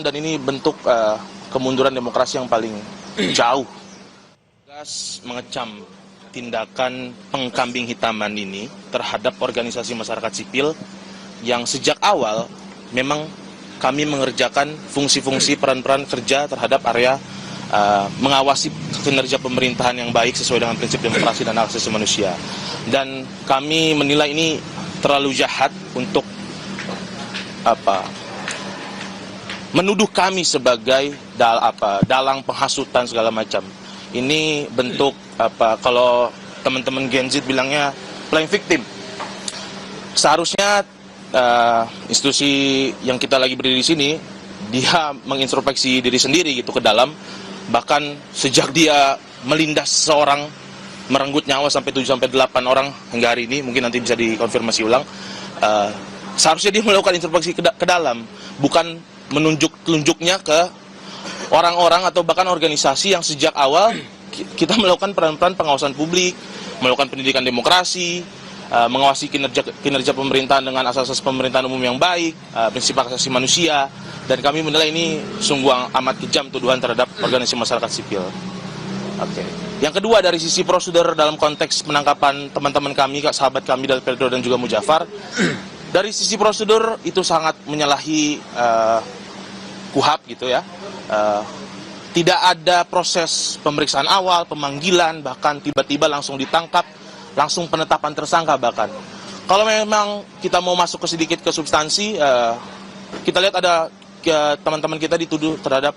dan ini bentuk kemunduran demokrasi yang paling jauh. Gas mengecam tindakan pengkambing hitaman ini terhadap organisasi masyarakat sipil yang sejak awal memang kami mengerjakan fungsi-fungsi peran-peran kerja terhadap area mengawasi kinerja pemerintahan yang baik sesuai dengan prinsip demokrasi dan hak asasi manusia. Dan kami menilai ini terlalu jahat untuk menuduh kami sebagai dalang penghasutan segala macam. Ini bentuk kalau teman-teman Gen Z bilangnya playing victim. Seharusnya institusi yang kita lagi berdiri di sini, dia mengintrospeksi diri sendiri gitu ke dalam. Bahkan sejak dia melindas seseorang, merenggut nyawa sampai 7-8 orang hingga hari ini, mungkin nanti bisa dikonfirmasi ulang, seharusnya dia melakukan introspeksi ke dalam, bukan menunjuk-tunjuknya ke orang-orang atau bahkan organisasi yang sejak awal kita melakukan peran-peran pengawasan publik, melakukan pendidikan demokrasi, mengawasi kinerja pemerintahan dengan asas-asas pemerintahan umum yang baik, prinsip hak asasi manusia, dan kami menilai ini sungguh amat kejam tuduhan terhadap organisasi masyarakat sipil. Oke. Yang kedua, dari sisi prosedur dalam konteks penangkapan teman-teman kami, sahabat kami Del Pedro dan juga Mujafar, dari sisi prosedur itu sangat menyalahi KUHAP gitu ya. Tidak ada proses pemeriksaan awal, pemanggilan, bahkan tiba-tiba langsung ditangkap, langsung penetapan tersangka bahkan. Kalau memang kita mau masuk sedikit ke substansi, kita lihat ada teman-teman kita dituduh terhadap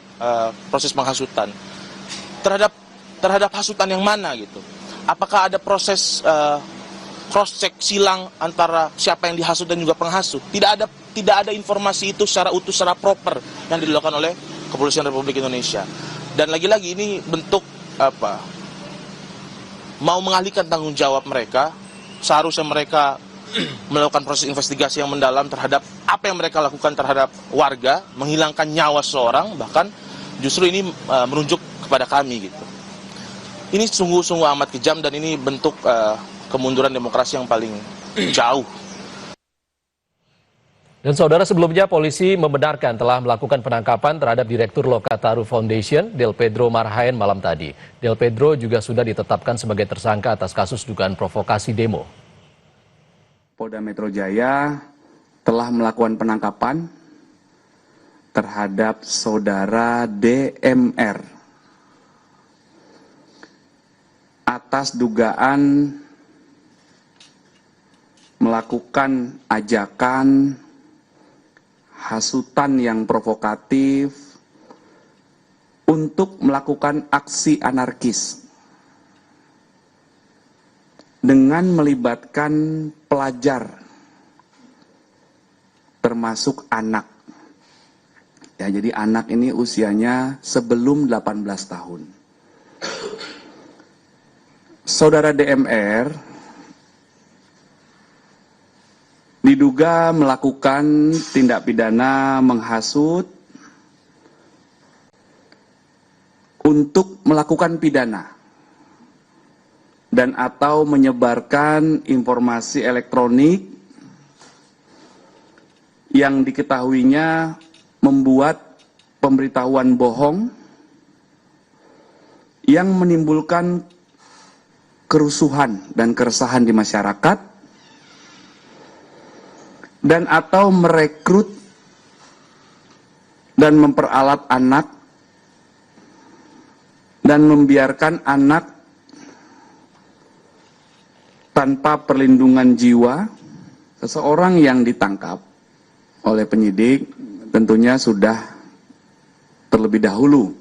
proses penghasutan. Terhadap hasutan yang mana gitu? Apakah ada proses cross-check silang antara siapa yang dihasut dan juga penghasut? Tidak ada informasi itu secara utuh, secara proper yang dilakukan oleh Kepolisian Republik Indonesia. Dan lagi-lagi ini bentuk mau mengalihkan tanggung jawab mereka. Seharusnya mereka melakukan proses investigasi yang mendalam terhadap apa yang mereka lakukan terhadap warga, menghilangkan nyawa seseorang, bahkan justru ini menunjuk kepada kami gitu. Ini sungguh-sungguh amat kejam dan ini bentuk kemunduran demokrasi yang paling jauh. Dan saudara, sebelumnya polisi membenarkan telah melakukan penangkapan terhadap Direktur Lokataru Foundation, Del Pedro Marhaen malam tadi. Del Pedro juga sudah ditetapkan sebagai tersangka atas kasus dugaan provokasi demo. Polda Metro Jaya telah melakukan penangkapan terhadap saudara DMR atas dugaan melakukan ajakan hasutan yang provokatif untuk melakukan aksi anarkis dengan melibatkan pelajar termasuk anak. Ya, jadi anak ini usianya sebelum 18 tahun. Saudara DMR diduga melakukan tindak pidana menghasut untuk melakukan pidana dan atau menyebarkan informasi elektronik yang diketahuinya membuat pemberitahuan bohong yang menimbulkan kerusuhan dan keresahan di masyarakat, dan atau merekrut dan memperalat anak dan membiarkan anak tanpa perlindungan jiwa. Seseorang yang ditangkap oleh penyidik tentunya sudah terlebih dahulu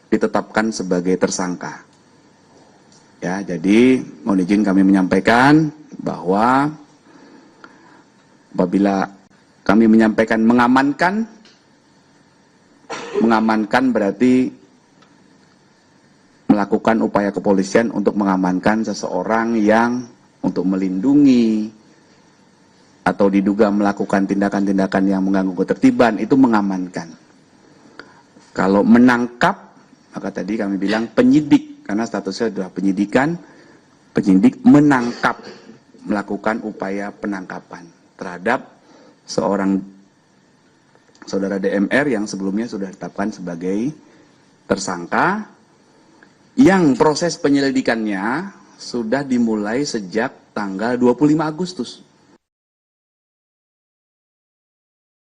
ditetapkan sebagai tersangka. Ya, jadi mohon izin kami menyampaikan bahwa apabila kami menyampaikan mengamankan berarti melakukan upaya kepolisian untuk mengamankan seseorang yang untuk melindungi atau diduga melakukan tindakan-tindakan yang mengganggu ketertiban, itu mengamankan. Kalau menangkap, maka tadi kami bilang penyidik, karena statusnya adalah penyidikan, penyidik menangkap, melakukan upaya penangkapan terhadap seorang saudara DMR yang sebelumnya sudah ditetapkan sebagai tersangka, yang proses penyelidikannya sudah dimulai sejak tanggal 25 Agustus.